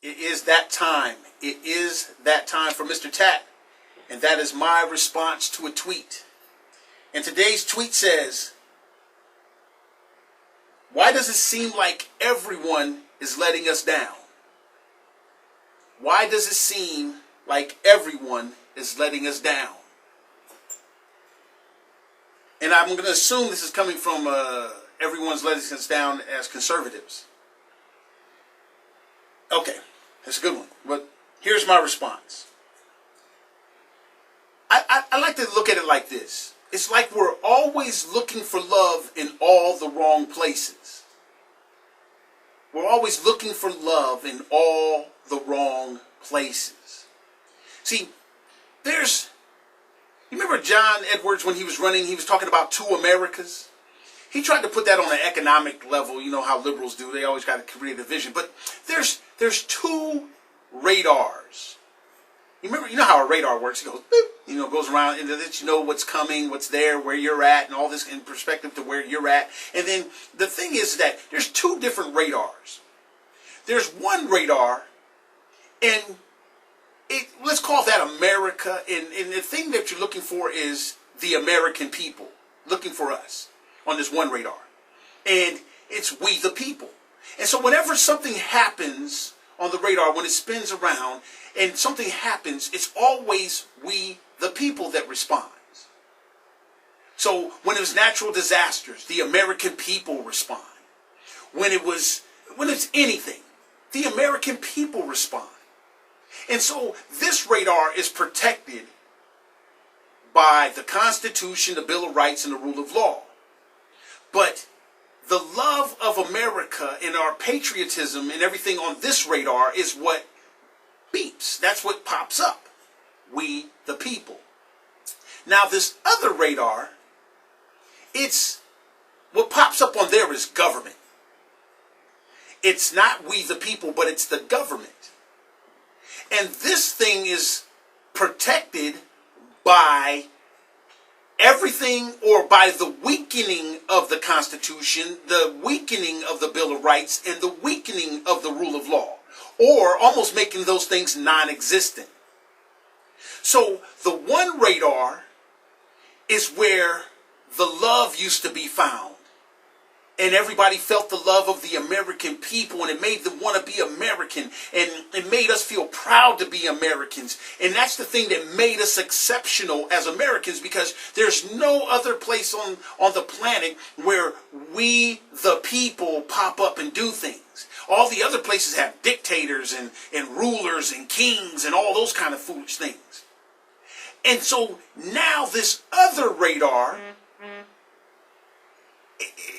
It is that time. It is that time for Mr. Tat. And that is my response to a tweet. And today's tweet says, why does it seem like everyone is letting us down? Why does it seem like everyone is letting us down? And I'm going to assume this is coming from everyone's letting us down as conservatives. Okay, that's a good one. But here's my response. I like to look at it like this. It's like we're always looking for love in all the wrong places. We're always looking for love in all the wrong places. See, you remember John Edwards when he was running, he was talking about two Americas? He tried to put that on an economic level, you know how liberals do. They always got to create a vision. But there's two radars. You know how a radar works? It goes, boop, goes around and lets you know what's coming, what's there, where you're at, and all this in perspective to where you're at. And then the thing is that there's two different radars. There's one radar, and let's call that America. And the thing that you're looking for is the American people looking for us on this one radar. And it's we the people. And so whenever something happens on the radar, when it spins around and something happens, it's always we the people that responds. So when it was natural disasters, the American people respond. When it's anything, the American people respond. And so this radar is protected by the Constitution, the Bill of Rights, and the rule of law. But the love of America and our patriotism and everything on this radar is what beeps. That's what pops up. We the people. Now this other radar, what pops up on there is government. It's not we the people, but it's the government. And this thing is protected by everything, or by the weakening of the Constitution, the weakening of the Bill of Rights, and the weakening of the rule of law, or almost making those things non-existent. So the one radar is where the love used to be found. And everybody felt the love of the American people, and it made them want to be American, and it made us feel proud to be Americans. And that's the thing that made us exceptional as Americans, because there's no other place on the planet where we, the people, pop up and do things. All the other places have dictators and rulers and kings and all those kind of foolish things. And so now this other radar,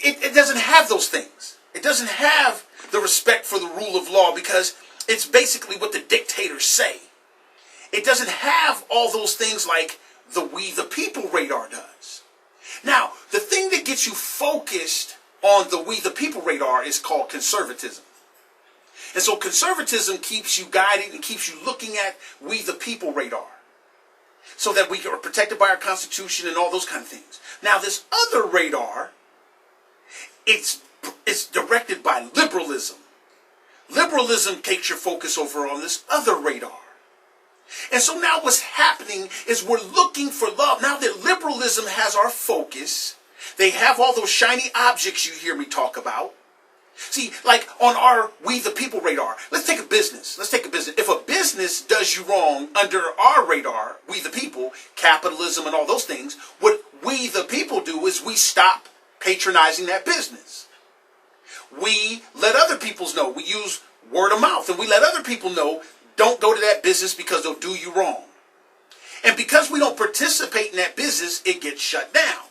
it doesn't have those things. It doesn't have the respect for the rule of law, because it's basically what the dictators say. It doesn't have all those things like the we the people radar does. Now, the thing that gets you focused on the we the people radar is called conservatism. And so conservatism keeps you guided and keeps you looking at we the people radar, so that we are protected by our Constitution and all those kind of things. Now, this other radar, it's directed by liberalism. Liberalism takes your focus over on this other radar. And so now what's happening is we're looking for love. Now that liberalism has our focus, they have all those shiny objects you hear me talk about. See, like on our we the people radar, let's take a business. If a business does you wrong under our radar, we the people, capitalism and all those things, what we the people do is we stop patronizing that business. We let other people know. We use word of mouth, and we let other people know, don't go to that business because they'll do you wrong. And because we don't participate in that business, it gets shut down.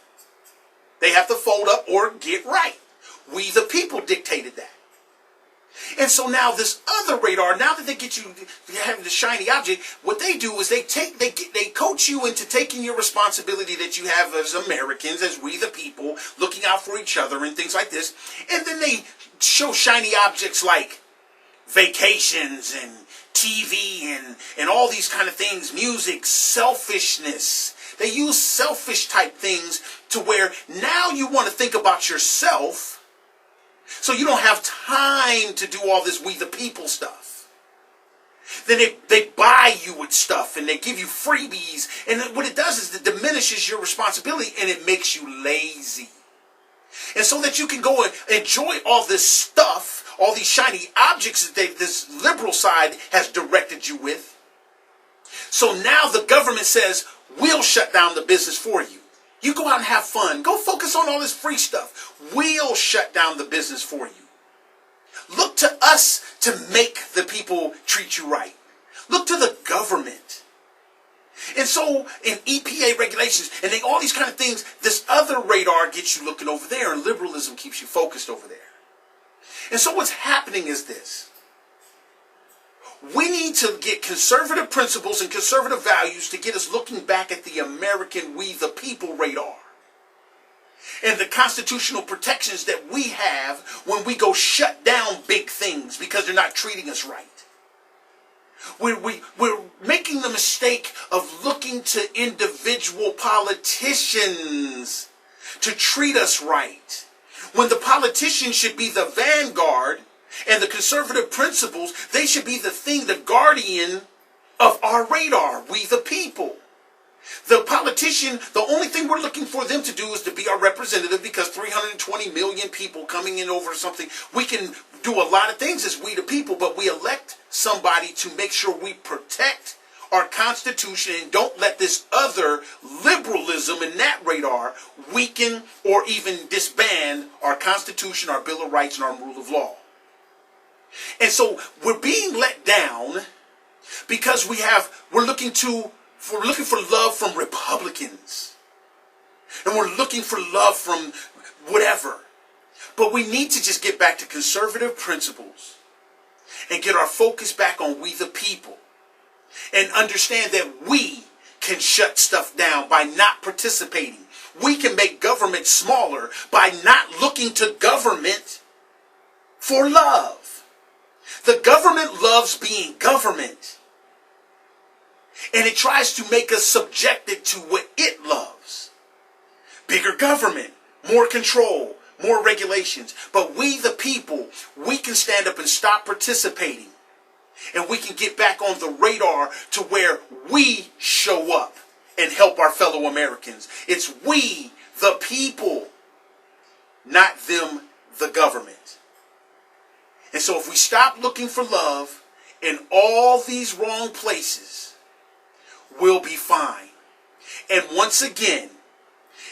They have to fold up or get right. We the people dictated that. And so now this other radar, now that they get you having the shiny object, what they do is they coach you into taking your responsibility that you have as Americans, as we the people, looking out for each other and things like this. And then they show shiny objects like vacations and TV and all these kind of things, music, selfishness. They use selfish type things to where now you want to think about yourself, so you don't have time to do all this we the people stuff. Then they buy you with stuff and they give you freebies. And what it does is it diminishes your responsibility and it makes you lazy. And so that you can go and enjoy all this stuff, all these shiny objects that this liberal side has directed you with. So now the government says, we'll shut down the business for you. You go out and have fun. Go focus on all this free stuff. We'll shut down the business for you. Look to us to make the people treat you right. Look to the government. And so in EPA regulations and all these kind of things, this other radar gets you looking over there and liberalism keeps you focused over there. And so what's happening is this. We need to get conservative principles and conservative values to get us looking back at the American we the people radar. And the constitutional protections that we have when we go shut down big things because they're not treating us right. We're making the mistake of looking to individual politicians to treat us right. When the politician should be the vanguard and the conservative principles, they should be the thing, the guardian of our radar, we the people. The politician, the only thing we're looking for them to do is to be our representative because 320 million people coming in over something. We can do a lot of things as we the people, but we elect somebody to make sure we protect our Constitution and don't let this other liberalism and that radar weaken or even disband our Constitution, our Bill of Rights, and our rule of law. And so we're being let down because we're looking for love from Republicans. And we're looking for love from whatever. But we need to just get back to conservative principles and get our focus back on we the people. And understand that we can shut stuff down by not participating. We can make government smaller by not looking to government for love. The government loves being government. And it tries to make us subjected to what it loves. Bigger government, more control, more regulations. But we the people, we can stand up and stop participating. And we can get back on the radar to where we show up and help our fellow Americans. It's we the people, not them the government. And so if we stop looking for love in all these wrong places, we'll be fine. And once again,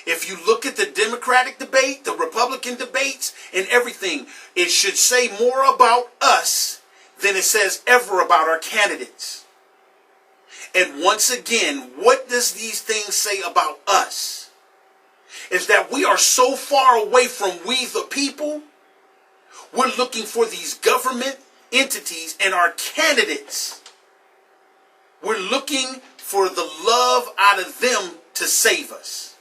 if you look at the Democratic debate, the Republican debates, and everything, it should say more about us than it says ever about our candidates. And once again, what does these things say about us? Is that we are so far away from we the people, we're looking for these government entities and our candidates. We're looking for the love out of them to save us.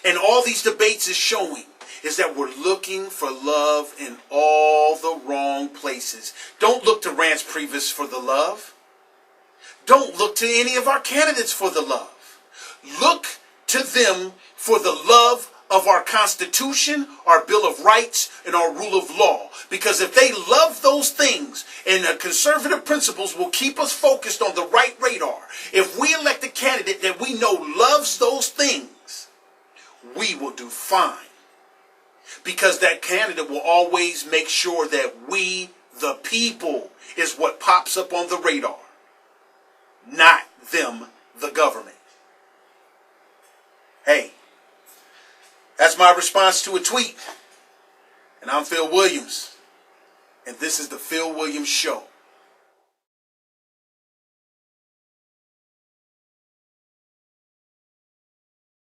And all these debates is showing is that we're looking for love in all the wrong places. Don't look to Rance Priebus for the love. Don't look to any of our candidates for the love. Look to them for the love of our Constitution, our Bill of Rights, and our rule of law. Because if they love those things, and the conservative principles will keep us focused on the right radar, if we elect a candidate that we know loves those things, we will do fine. Because that candidate will always make sure that we, the people, is what pops up on the radar. Not them, the government. Hey, that's my response to a tweet. And I'm Phil Williams. And this is the Phil Williams Show.